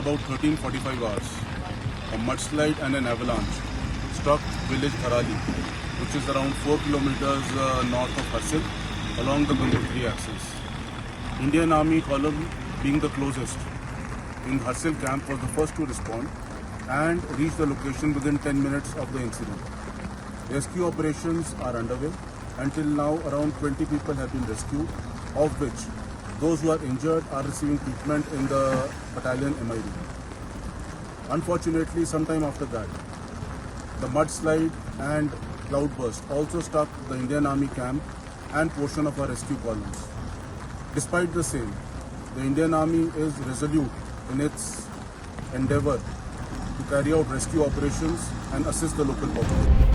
about 13:45 hours, a mudslide and an avalanche struck village Dharali, which is around 4 kilometers north of Harsil, along the Gangotri axis. Indian Army column, being the closest in Harsil camp, was the first to respond and reach the location within 10 minutes of the incident. Rescue operations are underway. Until now, around 20 people have been rescued, of which those who are injured are receiving treatment in the battalion MID. Unfortunately, sometime after that, the mudslide and cloudburst also struck the Indian Army camp and portion of our rescue columns. Despite the same, the Indian Army is resolute in its endeavour to carry out rescue operations and assist the local population.